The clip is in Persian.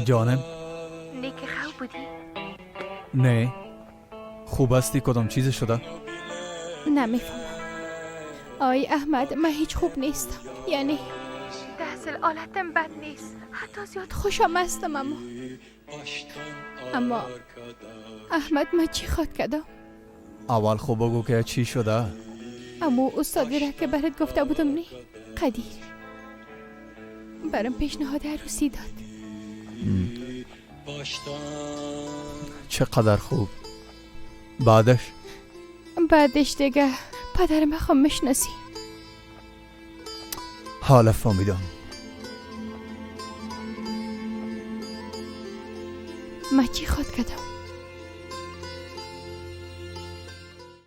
جانم نیک خواب بودی؟ نه خوب هستی کدام چیز شده؟ نمیفهمم آی احمد من هیچ خوب نیستم، یعنی دهسل حالتم بد نیست، حتی زیاد خوشم هستم اما احمد من چی خواد کردم؟ اول خوب بگو که چی شده؟ اما استادی را که برات گفته بودم نی قدیر برام پیشنهاد عروسی داد. چقدر خوب. بعدش دیگه پدرم خواهم میشناسی. حالا فهمیدم. من چی خواد کردم؟